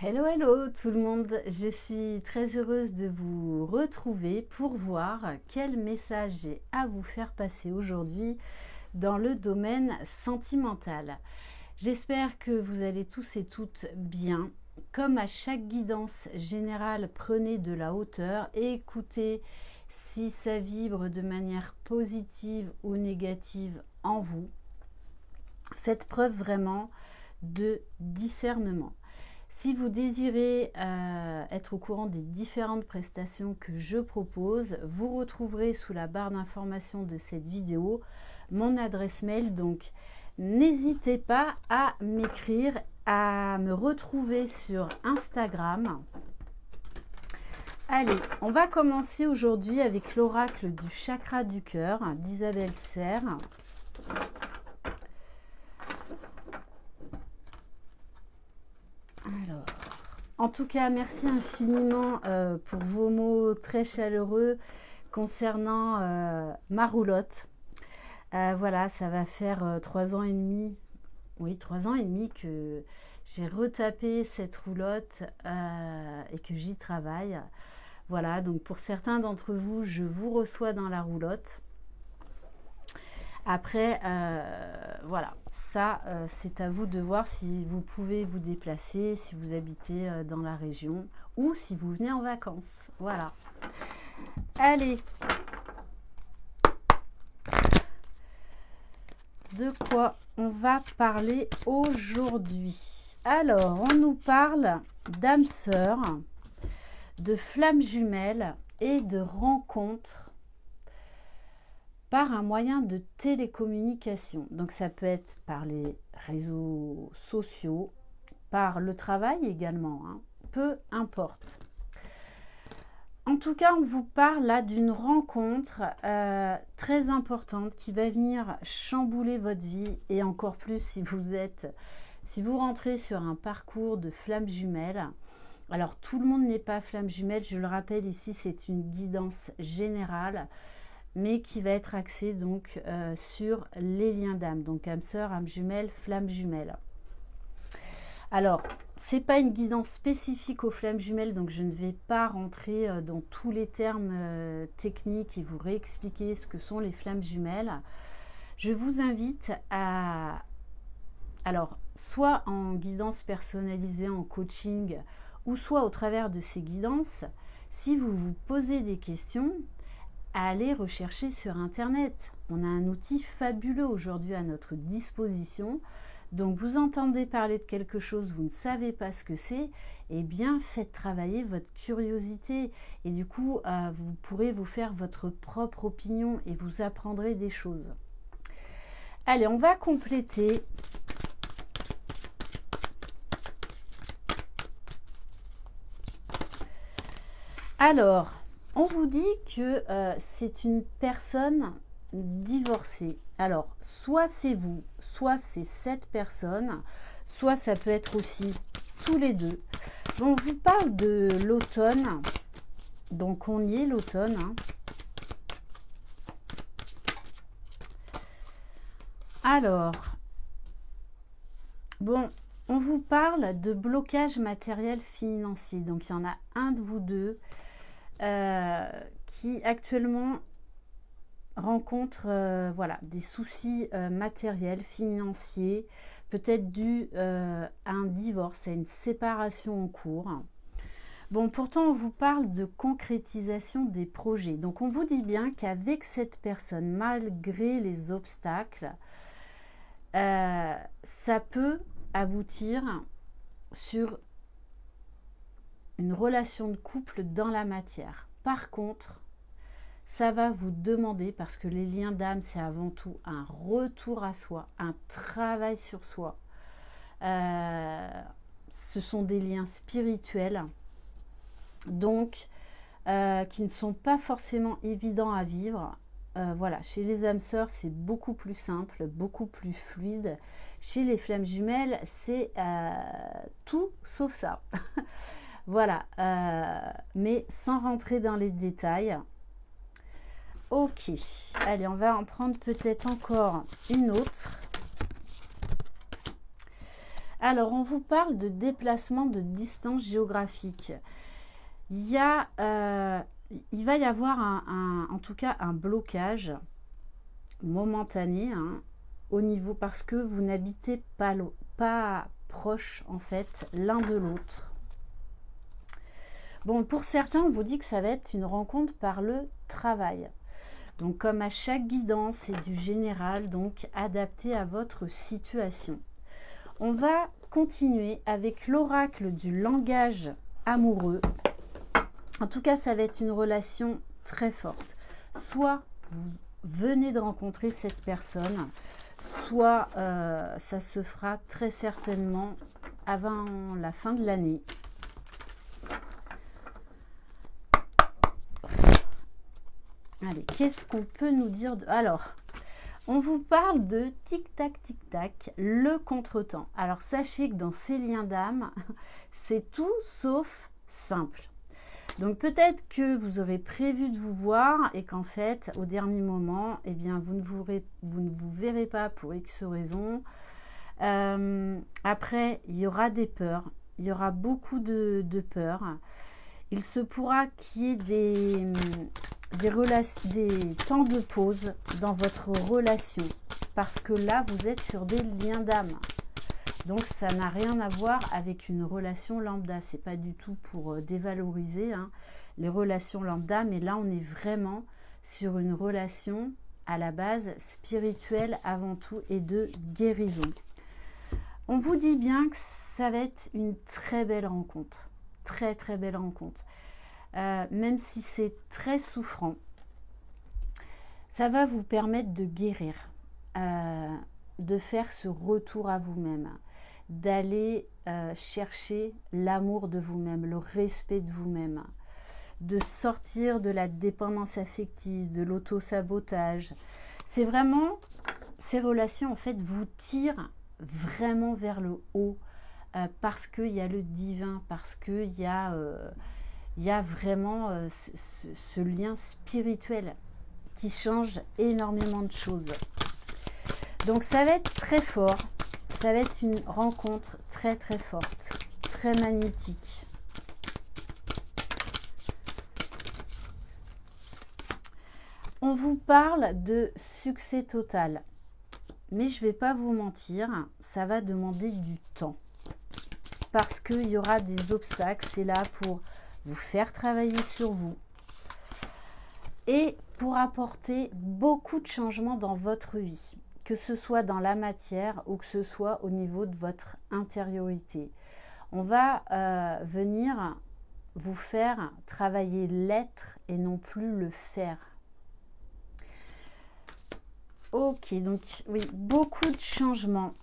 Hello, hello tout le monde, je suis très heureuse de vous retrouver pour voir quel message j'ai à vous faire passer aujourd'hui dans le domaine sentimental. J'espère que vous allez tous et toutes bien. Comme à chaque guidance générale, prenez de la hauteur et écoutez si ça vibre de manière positive ou négative en vous. Faites preuve vraiment de discernement. Si vous désirez être au courant des différentes prestations que je propose, vous retrouverez sous la barre d'information de cette vidéo mon adresse mail. Donc, n'hésitez pas à m'écrire, à me retrouver sur Instagram. Allez, on va commencer aujourd'hui avec l'oracle du chakra du cœur d'Isabelle Serre. Alors, en tout cas, merci infiniment pour vos mots très chaleureux concernant ma roulotte. Voilà, ça va faire 3 ans et demi, oui, 3 ans et demi que j'ai retapé cette roulotte et que j'y travaille. Voilà, donc pour certains d'entre vous, je vous reçois dans la roulotte. Après, voilà, ça, c'est à vous de voir si vous pouvez vous déplacer, si vous habitez dans la région ou si vous venez en vacances. Voilà. Allez. De quoi on va parler aujourd'hui? Alors, on nous parle d'âme sœur, de flammes jumelles et de rencontres par un moyen de télécommunication. Donc ça peut être par les réseaux sociaux, par le travail également, hein, peu importe. En tout cas, on vous parle là d'une rencontre très importante qui va venir chambouler votre vie et encore plus si vous rentrez sur un parcours de flammes jumelles. Alors tout le monde n'est pas flamme jumelle, je le rappelle ici, c'est une guidance générale, mais qui va être axé donc sur les liens d'âme, donc âme sœur, âme jumelle, flamme jumelle. Alors, c'est pas une guidance spécifique aux flammes jumelles, donc je ne vais pas rentrer dans tous les termes techniques et vous réexpliquer ce que sont les flammes jumelles. Je vous invite à, alors, soit en guidance personnalisée, en coaching, ou soit au travers de ces guidances, si vous vous posez des questions, à aller rechercher sur Internet. On a un outil fabuleux aujourd'hui à notre disposition. Donc vous entendez parler de quelque chose, vous ne savez pas ce que c'est, eh bien faites travailler votre curiosité. Et du coup, vous pourrez vous faire votre propre opinion et vous apprendrez des choses. Allez, on va compléter. Alors, on vous dit que c'est une personne divorcée. Alors, soit c'est vous, soit c'est cette personne, soit ça peut être aussi tous les deux. On vous parle de l'automne. Donc, on y est, l'automne. Hein. Alors, bon, on vous parle de blocage matériel financier. Donc, il y en a un de vous deux qui actuellement rencontre voilà, des soucis matériels, financiers, peut-être dû à un divorce, à une séparation en cours. Bon, pourtant, on vous parle de concrétisation des projets. Donc, on vous dit bien qu'avec cette personne, malgré les obstacles, ça peut aboutir sur une relation de couple dans la matière. Par contre, ça va vous demander, parce que les liens d'âme, c'est avant tout un retour à soi, un travail sur soi. Ce sont des liens spirituels, donc qui ne sont pas forcément évidents à vivre. Voilà, chez les âmes sœurs, c'est beaucoup plus simple, beaucoup plus fluide. Chez les flammes jumelles, c'est tout sauf ça. Voilà, mais sans rentrer dans les détails. Ok, allez, on va en prendre peut-être encore une autre. Alors, on vous parle de déplacement de distance géographique. Il va y avoir en tout cas un blocage momentané, hein, au niveau, parce que vous n'habitez pas proche en fait l'un de l'autre. Bon, pour certains, on vous dit que ça va être une rencontre par le travail. Donc, comme à chaque guidance, c'est du général, donc adapté à votre situation. On va continuer avec l'oracle du langage amoureux. En tout cas, ça va être une relation très forte. Soit vous venez de rencontrer cette personne, soit ça se fera très certainement avant la fin de l'année. Allez, qu'est-ce qu'on peut nous dire de... Alors, on vous parle de tic-tac, tic-tac, le contretemps. Alors, sachez que dans ces liens d'âme, c'est tout sauf simple. Donc, peut-être que vous aurez prévu de vous voir et qu'en fait, au dernier moment, eh bien, vous ne vous verrez pas pour X raisons. Après, il y aura des peurs. Il y aura beaucoup de peurs. Il se pourra qu'il y ait des temps de pause dans votre relation, parce que là vous êtes sur des liens d'âme, donc ça n'a rien à voir avec une relation lambda. C'est pas du tout pour dévaloriser hein, les relations lambda, mais là on est vraiment sur une relation à la base spirituelle avant tout et de guérison. On vous dit bien que ça va être une très belle rencontre, très très belle rencontre. Même si c'est très souffrant, ça va vous permettre de guérir, de faire ce retour à vous-même, d'aller chercher l'amour de vous-même, le respect de vous-même, de sortir de la dépendance affective, de l'auto-sabotage. C'est vraiment, ces relations en fait vous tirent vraiment vers le haut, parce qu'il y a le divin, parce qu'il y a... il y a vraiment ce lien spirituel qui change énormément de choses. Donc ça va être très fort, ça va être une rencontre très très forte, très magnétique. On vous parle de succès total, mais je ne vais pas vous mentir, ça va demander du temps, parce qu'il y aura des obstacles. C'est là pour vous faire travailler sur vous et pour apporter beaucoup de changements dans votre vie, que ce soit dans la matière ou que ce soit au niveau de votre intériorité. On va venir vous faire travailler l'être et non plus le faire. Ok, donc oui, beaucoup de changements.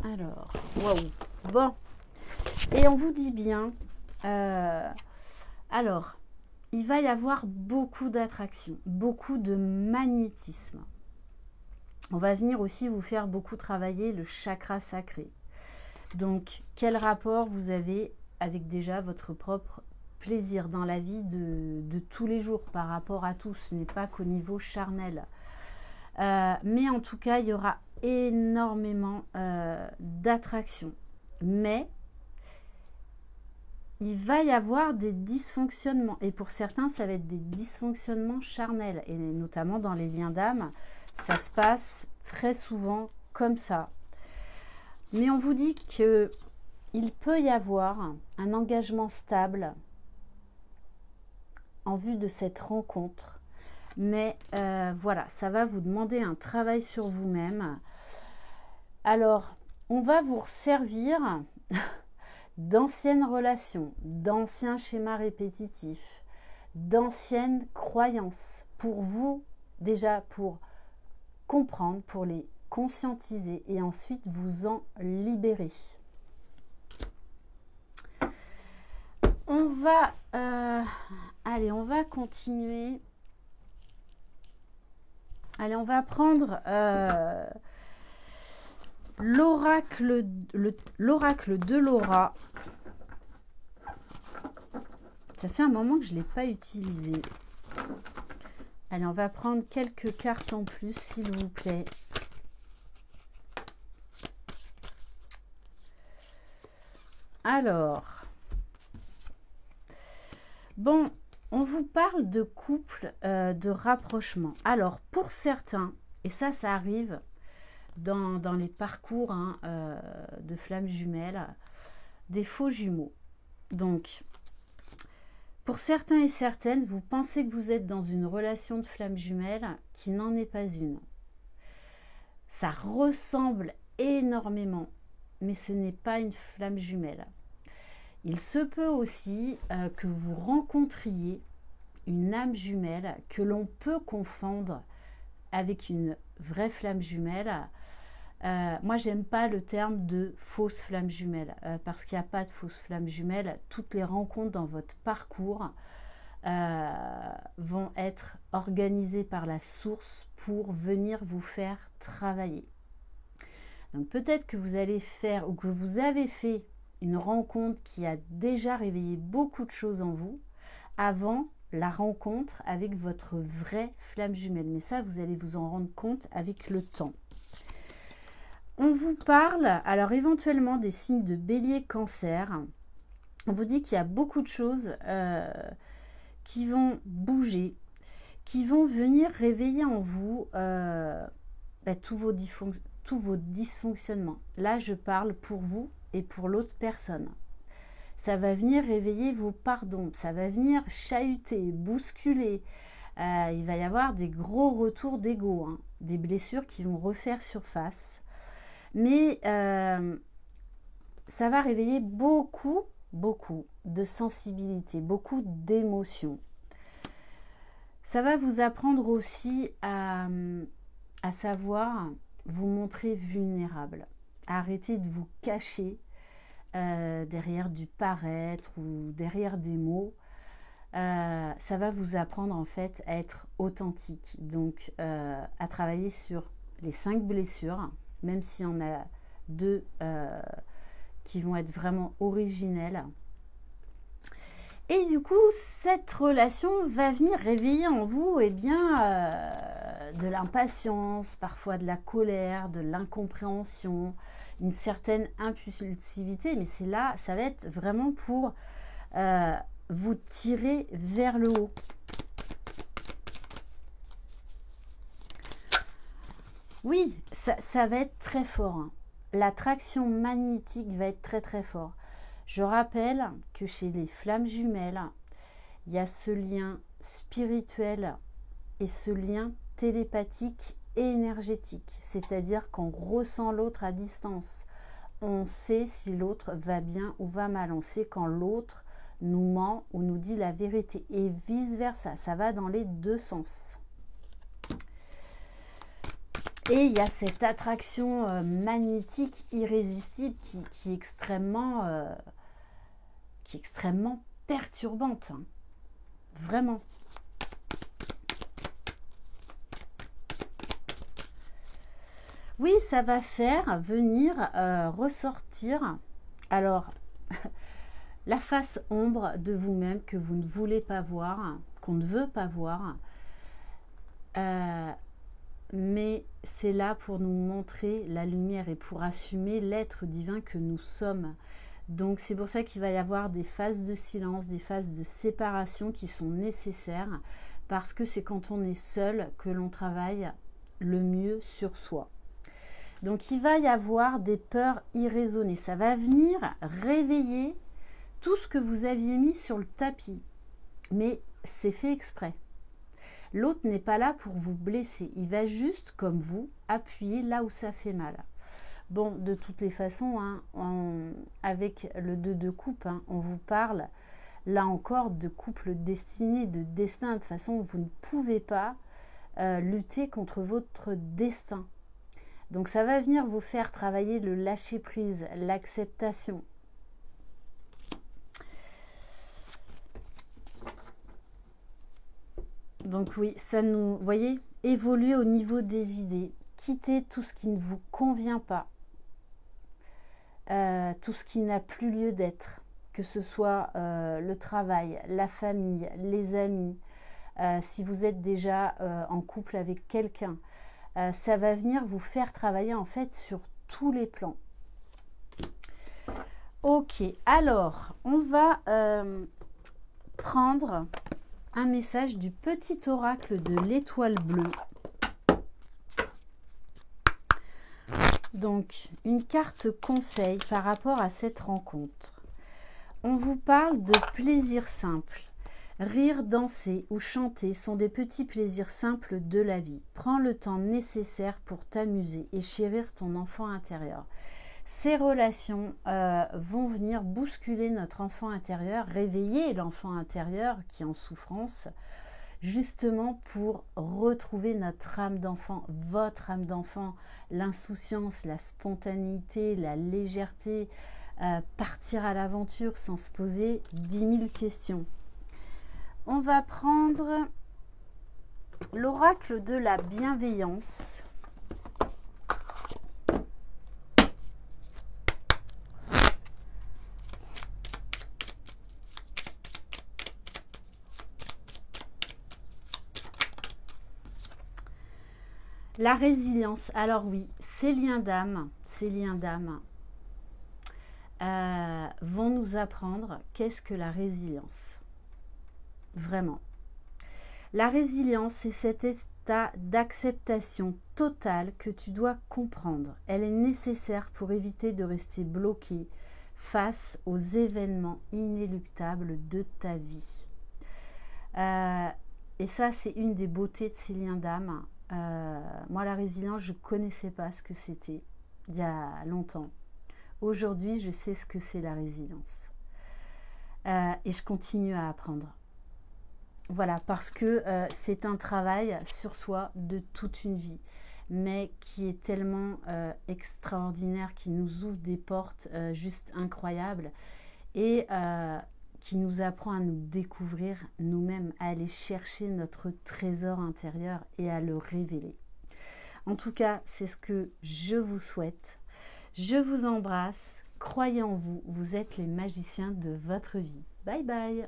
Alors, waouh, bon. Et on vous dit bien, alors, il va y avoir beaucoup d'attraction, beaucoup de magnétisme. On va venir aussi vous faire beaucoup travailler le chakra sacré. Donc, quel rapport vous avez avec déjà votre propre plaisir dans la vie de tous les jours par rapport à tout. Ce n'est pas qu'au niveau charnel. Mais en tout cas, il y aura énormément d'attraction. Mais il va y avoir des dysfonctionnements. Et pour certains, ça va être des dysfonctionnements charnels. Et notamment dans les liens d'âme, ça se passe très souvent comme ça. Mais on vous dit que il peut y avoir un engagement stable en vue de cette rencontre. Mais voilà, ça va vous demander un travail sur vous-même. Alors, on va vous servir d'anciennes relations, d'anciens schémas répétitifs, d'anciennes croyances pour vous, déjà pour comprendre, pour les conscientiser et ensuite vous en libérer. On va allez, on va continuer. Allez, on va prendre l'oracle de Laura. Ça fait un moment que je ne l'ai pas utilisé. Allez, on va prendre quelques cartes en plus, s'il vous plaît. Alors, bon, on vous parle de couple, de rapprochement. Alors, pour certains, et ça arrive dans les parcours hein, de flammes jumelles, des faux jumeaux. Donc, pour certains et certaines, vous pensez que vous êtes dans une relation de flamme jumelle qui n'en est pas une. Ça ressemble énormément, mais ce n'est pas une flamme jumelle. Il se peut aussi que vous rencontriez une âme jumelle que l'on peut confondre avec une vraie flamme jumelle. Moi, j'aime pas le terme de fausse flamme jumelle parce qu'il n'y a pas de fausse flamme jumelle. Toutes les rencontres dans votre parcours vont être organisées par la source pour venir vous faire travailler. Donc peut-être que vous allez faire ou que vous avez fait une rencontre qui a déjà réveillé beaucoup de choses en vous avant la rencontre avec votre vraie flamme jumelle. Mais ça, vous allez vous en rendre compte avec le temps. On vous parle, alors éventuellement des signes de bélier, cancer. On vous dit qu'il y a beaucoup de choses qui vont bouger, qui vont venir réveiller en vous tous vos dysfonctionnements. Là, je parle pour vous et pour l'autre personne. Ça va venir réveiller vos pardons, ça va venir chahuter, bousculer. Il va y avoir des gros retours d'ego, hein, des blessures qui vont refaire surface. Mais ça va réveiller beaucoup de sensibilité, beaucoup d'émotions. Ça va vous apprendre aussi à savoir vous montrer vulnérable. Arrêtez de vous cacher derrière du paraître ou derrière des mots. Ça va vous apprendre en fait à être authentique. Donc à travailler sur les 5 blessures, même s'il y en a 2 qui vont être vraiment originelles. Et du coup, cette relation va venir réveiller en vous de l'impatience, parfois de la colère, de l'incompréhension, une certaine impulsivité. Mais c'est là, ça va être vraiment pour vous tirer vers le haut. Oui, ça va être très fort. Hein. L'attraction magnétique va être très fort. Je rappelle que chez les flammes jumelles, il y a ce lien spirituel et ce lien télépathique et énergétique. C'est-à-dire qu'on ressent l'autre à distance. On sait si l'autre va bien ou va mal. On sait quand l'autre nous ment ou nous dit la vérité. Et vice-versa, ça va dans les 2 sens. Et il y a cette attraction magnétique irrésistible qui est extrêmement perturbante. Hein. Vraiment. Oui, ça va faire venir ressortir, alors, la face ombre de vous-même que vous ne voulez pas voir, qu'on ne veut pas voir. Mais c'est là pour nous montrer la lumière et pour assumer l'être divin que nous sommes. Donc c'est pour ça qu'il va y avoir des phases de silence, des phases de séparation qui sont nécessaires, parce que c'est quand on est seul que l'on travaille le mieux sur soi. Donc il va y avoir des peurs irraisonnées. Ça va venir réveiller tout ce que vous aviez mis sur le tapis. Mais c'est fait exprès. L'autre n'est pas là pour vous blesser. Il va juste, comme vous, appuyer là où ça fait mal. Bon, de toutes les façons, hein, avec le 2 de coupe, hein, on vous parle, là encore, de couple destiné, de destin. De toute façon, vous ne pouvez pas lutter contre votre destin. Donc, ça va venir vous faire travailler le lâcher-prise, l'acceptation. Donc oui, ça nous, voyez, évoluer au niveau des idées, quitter tout ce qui ne vous convient pas, tout ce qui n'a plus lieu d'être, que ce soit le travail, la famille, les amis, si vous êtes déjà en couple avec quelqu'un, ça va venir vous faire travailler en fait sur tous les plans. Ok, alors, on va prendre un message du petit oracle de l'étoile bleue. Donc, une carte conseil par rapport à cette rencontre. On vous parle de plaisir simple. Rire, danser ou chanter sont des petits plaisirs simples de la vie. Prends le temps nécessaire pour t'amuser et chérir ton enfant intérieur. Ces relations vont venir bousculer notre enfant intérieur, réveiller l'enfant intérieur qui est en souffrance, justement pour retrouver notre âme d'enfant, votre âme d'enfant, l'insouciance, la spontanéité, la légèreté, partir à l'aventure sans se poser 10 000 questions. On va prendre l'oracle de la bienveillance. La résilience, alors oui, ces liens d'âme vont nous apprendre qu'est-ce que la résilience. Vraiment. La résilience, c'est cet état d'acceptation totale que tu dois comprendre. Elle est nécessaire pour éviter de rester bloqué face aux événements inéluctables de ta vie. Et ça, c'est une des beautés de ces liens d'âme. Moi, la résilience, je ne connaissais pas ce que c'était il y a longtemps. Aujourd'hui, je sais ce que c'est la résilience. Et je continue à apprendre. Voilà, parce que c'est un travail sur soi de toute une vie, mais qui est tellement extraordinaire, qui nous ouvre des portes juste incroyables et qui nous apprend à nous découvrir nous-mêmes, à aller chercher notre trésor intérieur et à le révéler. En tout cas, c'est ce que je vous souhaite. Je vous embrasse. Croyez en vous, vous êtes les magiciens de votre vie. Bye bye!